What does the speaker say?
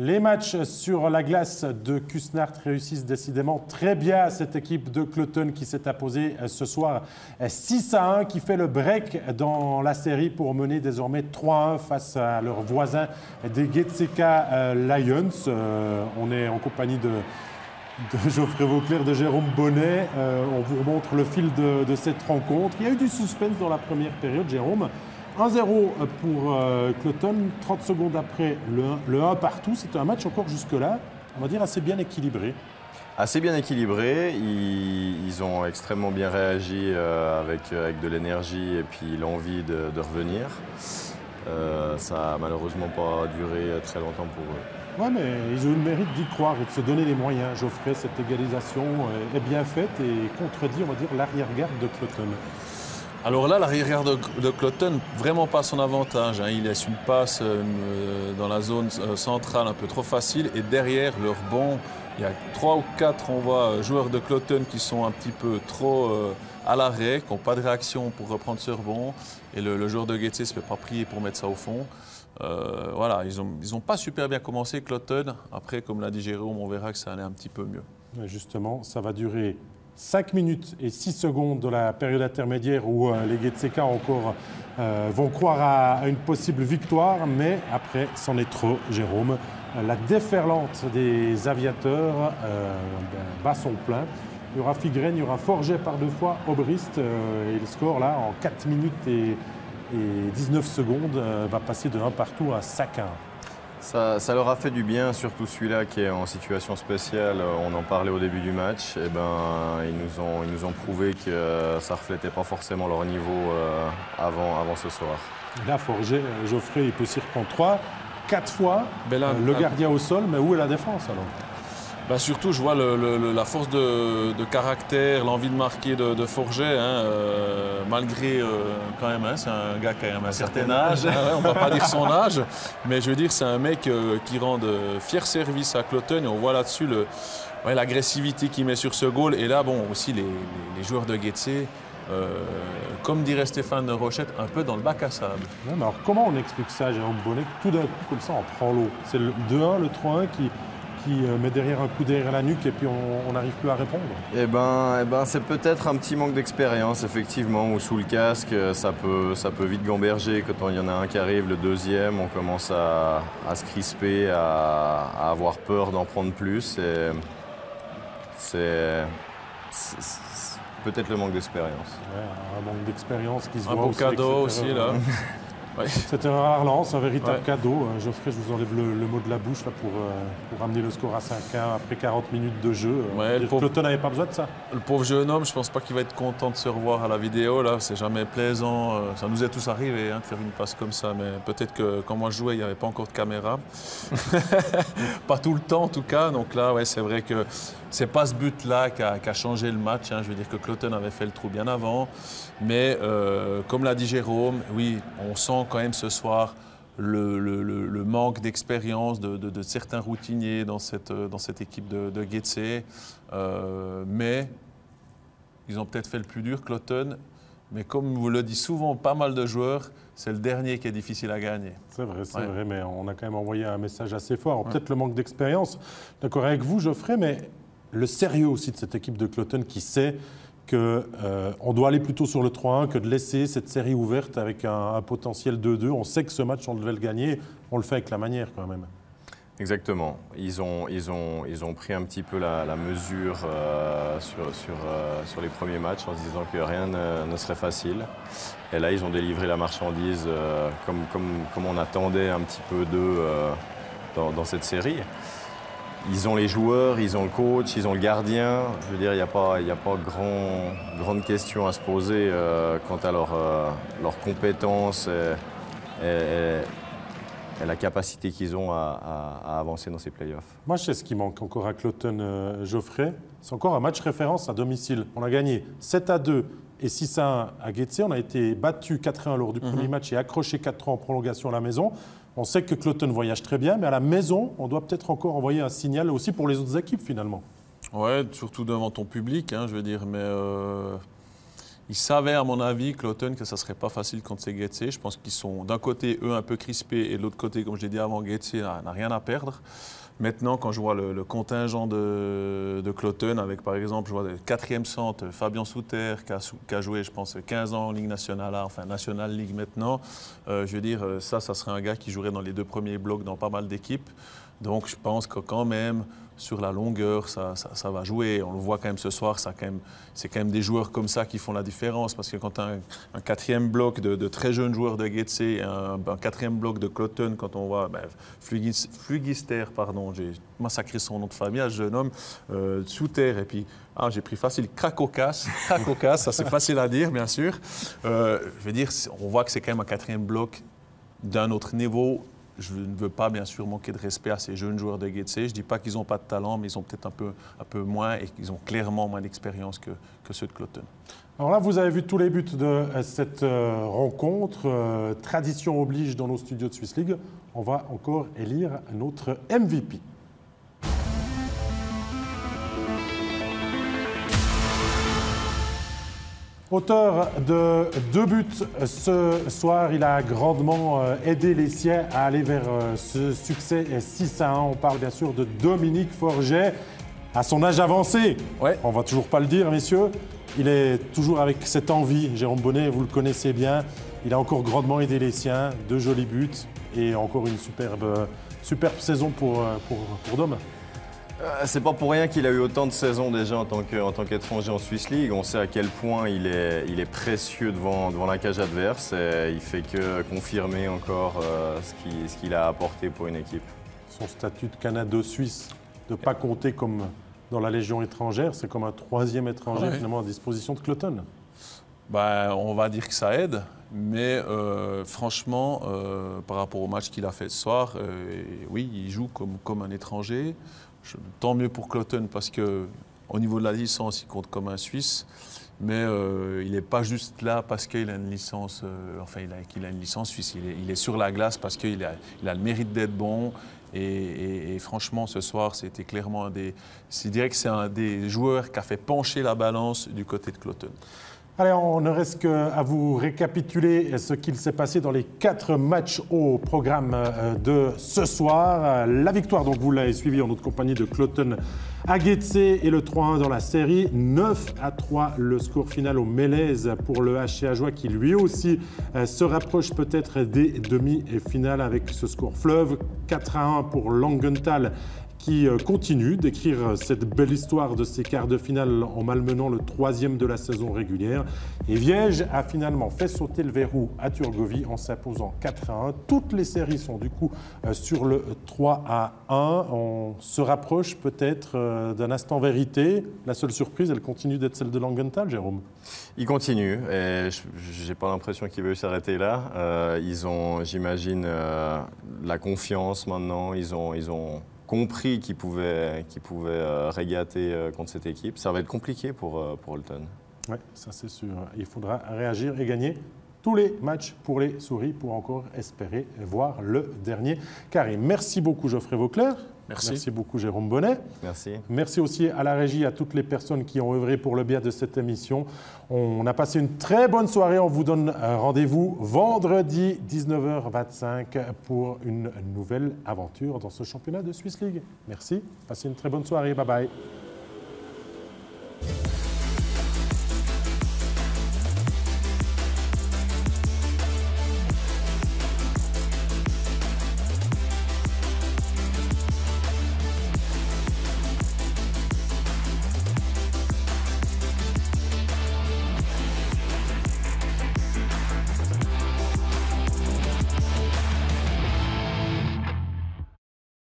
Les matchs sur la glace de Cusnard réussissent décidément très bien à cette équipe de Cloton qui s'est imposée ce soir 6-1, qui fait le break dans la série pour mener désormais 3-1 face à leurs voisins des Getseka Lions. On est en compagnie de Geoffrey Vauclair, de Jérôme Bonnet. On vous remontre le fil de cette rencontre. Il y a eu du suspense dans la première période, Jérôme. 1-0 pour Cloton, 30 secondes après le 1 partout. C'était un match encore jusque-là, on va dire, assez bien équilibré. Assez bien équilibré. Ils ont extrêmement bien réagi avec de l'énergie et puis l'envie de revenir. Ça n'a malheureusement pas duré très longtemps pour eux. Oui, mais ils ont eu le mérite d'y croire et de se donner les moyens. Geoffrey, cette égalisation est bien faite et contredit, on va dire, l'arrière-garde de Cloton. Alors là, l'arrière-garde de Cloton, vraiment pas à son avantage. Il laisse une passe dans la zone centrale un peu trop facile. Et derrière, le rebond, il y a 3 ou 4, on voit, joueurs de Cloton qui sont un petit peu trop à l'arrêt, qui n'ont pas de réaction pour reprendre ce rebond. Et le joueur de Getse ne se fait pas prier pour mettre ça au fond. Voilà, ils ont pas super bien commencé, Cloton. Après, comme l'a dit Jérôme, on verra que ça allait un petit peu mieux. Et justement, ça va durer 5 minutes et 6 secondes de la période intermédiaire où les Getseka encore vont croire à une possible victoire, mais après, c'en est trop, Jérôme. La déferlante des aviateurs bat son plein. Il y aura Figren, il y aura Forget par 2 fois, Obrist, et le score là, en 4 minutes et 19 secondes, va passer de 1 partout à 5-1. Ça leur a fait du bien, surtout celui-là qui est en situation spéciale. On en parlait au début du match. Et ils nous ont prouvé que ça ne reflétait pas forcément leur niveau avant ce soir. Et là, Forget, Geoffrey, il peut s'y reprendre 3-4 fois. Le gardien au sol, mais où est la défense alors? Surtout, je vois la force de caractère, l'envie de marquer de Forget, malgré quand même, c'est un gars qui a un certain âge, on ne va pas dire son âge, mais je veux dire, c'est un mec qui rend de fiers services à Cloton et on voit là-dessus l'agressivité qu'il met sur ce goal. Et là, bon, aussi les joueurs de Getse, comme dirait Stéphane Rochette, un peu dans le bac à sable. Ouais, mais alors comment on explique ça, Jérôme Bonnet, tout d'un coup comme ça on prend l'eau? C'est le 2-1, le 3-1 qui met derrière un coup derrière la nuque et puis on n'arrive plus à répondre? C'est peut-être un petit manque d'expérience, effectivement, où sous le casque, ça peut vite gamberger. Quand il y en a un qui arrive, le deuxième, on commence à se crisper, à avoir peur d'en prendre plus. C'est peut-être le manque d'expérience. Ouais, un manque d'expérience qui se voit un beau aussi. Cadeau aussi, là. Ouais. C'était un rare lance, un véritable cadeau. Geoffrey, je vous enlève le mot de la bouche là, pour ramener le score à 5-1 après 40 minutes de jeu. Cloton n'avait pas besoin de ça. Le pauvre jeune homme, je ne pense pas qu'il va être content de se revoir à la vidéo. Là, c'est jamais plaisant. Ça nous est tous arrivé de faire une passe comme ça, mais peut-être que quand moi je jouais, il n'y avait pas encore de caméra. Pas tout le temps en tout cas. Donc là, c'est vrai que c'est pas ce but-là qui a changé le match. Je veux dire que Cloton avait fait le trou bien avant. Mais comme l'a dit Jérôme, oui, on sent quand même ce soir le manque d'expérience de certains routiniers dans cette équipe de Getse. Mais ils ont peut-être fait le plus dur, Cloton. Mais comme vous le dit souvent pas mal de joueurs, c'est le dernier qui est difficile à gagner. C'est vrai, mais on a quand même envoyé un message assez fort. Peut-être le manque d'expérience, d'accord avec vous, Geoffrey, mais le sérieux aussi de cette équipe de Cloton qui sait qu'on doit aller plutôt sur le 3-1 que de laisser cette série ouverte avec un potentiel 2-2. On sait que ce match, on devait le gagner. On le fait avec la manière quand même. Exactement. Ils ont pris un petit peu la mesure sur les premiers matchs en se disant que rien ne serait facile. Et là, ils ont délivré la marchandise comme on attendait un petit peu d'eux dans cette série. Ils ont les joueurs, ils ont le coach, ils ont le gardien. Je veux dire, il n'y a pas grande question à se poser quant à leurs compétences et la capacité qu'ils ont à avancer dans ces playoffs. Moi, je sais ce qui manque encore à Cloton, Geoffrey. C'est encore un match référence à domicile. On a gagné 7-2 et 6-1 à Getse. On a été battu 4-1 lors du premier match et accroché 4-3 en prolongation à la maison. On sait que Cloton voyage très bien, mais à la maison, on doit peut-être encore envoyer un signal aussi pour les autres équipes finalement. Ouais, surtout devant ton public, je veux dire. Mais Ils savaient, à mon avis, Cloton, que ça ne serait pas facile contre ces Getse. Je pense qu'ils sont d'un côté, eux, un peu crispés, et de l'autre côté, comme je l'ai dit avant, Getse n'a rien à perdre. Maintenant, quand je vois le contingent de Cloton, avec par exemple, je vois le 4e centre, Fabien Souter, qui a joué, je pense, 15 ans en Ligue nationale, enfin National League maintenant. Je veux dire, ça serait un gars qui jouerait dans les 2 premiers blocs dans pas mal d'équipes. Donc je pense que quand même, sur la longueur, ça va jouer. On le voit quand même ce soir, c'est quand même des joueurs comme ça qui font la différence. Parce que quand tu as un 4e bloc de très jeunes joueurs de Getse, un 4e bloc de Cloton, quand on voit Flugister, pardon, j'ai massacré son nom de famille, ce jeune homme, Souter, et puis j'ai pris facile, Krakaukas, ça c'est facile à dire bien sûr. Je veux dire, on voit que c'est quand même un 4e bloc d'un autre niveau. Je ne veux pas, bien sûr, manquer de respect à ces jeunes joueurs de Getse. Je ne dis pas qu'ils n'ont pas de talent, mais ils ont peut-être un peu moins et qu'ils ont clairement moins d'expérience que ceux de Cloton. Alors là, vous avez vu tous les buts de cette rencontre. Tradition oblige dans nos studios de Swiss League. On va encore élire notre MVP. Auteur de 2 buts ce soir, il a grandement aidé les siens à aller vers ce succès 6-1. On parle bien sûr de Dominique Forget. À son âge avancé, on ne va toujours pas le dire, messieurs, il est toujours avec cette envie. Jérôme Bonnet, vous le connaissez bien, il a encore grandement aidé les siens. 2 jolis buts et encore une superbe saison pour Dom. C'est pas pour rien qu'il a eu autant de saisons déjà en tant qu'étranger en Swiss League. On sait à quel point il est précieux devant la cage adverse et il fait que confirmer encore ce qu'il a apporté pour une équipe. Son statut de Canado-Suisse, de ne pas compter comme dans la Légion étrangère, c'est comme un 3e étranger finalement à disposition de Cloton. On va dire que ça aide, mais franchement, par rapport au match qu'il a fait ce soir, oui, il joue comme un étranger. Tant mieux pour Cloton parce qu'au niveau de la licence, il compte comme un Suisse. Mais il n'est pas juste là parce qu'il a une licence, qu'il a une licence suisse. Il est sur la glace parce qu'il a le mérite d'être bon. Et franchement, ce soir, c'était clairement je dirais que c'est un des joueurs qui a fait pencher la balance du côté de Cloton. Allez, on ne reste qu'à vous récapituler ce qu'il s'est passé dans les 4 matchs au programme de ce soir. La victoire, donc vous l'avez suivi en notre compagnie de Cloton à Getse et le 3-1 dans la série. 9-3 le score final au Mélèze pour le HC Ajoie qui lui aussi se rapproche peut-être des demi-finales avec ce score fleuve. 4-1 pour Langenthal qui continue d'écrire cette belle histoire de ces quarts de finale en malmenant le 3e de la saison régulière. Et Viège a finalement fait sauter le verrou à Turgovie en s'imposant 4-1. Toutes les séries sont du coup sur le 3-1. On se rapproche peut-être d'un instant vérité. La seule surprise, elle continue d'être celle de Langenthal, Jérôme. Il continue et je n'ai pas l'impression qu'il veut s'arrêter là. Ils ont, j'imagine, la confiance maintenant. Ils ont compris qu'ils pouvaient régater contre cette équipe. Ça va être compliqué pour Holton. Oui, ça c'est sûr. Il faudra réagir et gagner tous les matchs pour les souris pour encore espérer voir le dernier carré. Merci beaucoup Geoffrey Vauclair. Merci beaucoup Jérôme Bonnet. Merci. Merci aussi à la régie, à toutes les personnes qui ont œuvré pour le bien de cette émission. On a passé une très bonne soirée. On vous donne rendez-vous vendredi 19h25 pour une nouvelle aventure dans ce championnat de Swiss League. Merci. Passez une très bonne soirée. Bye bye.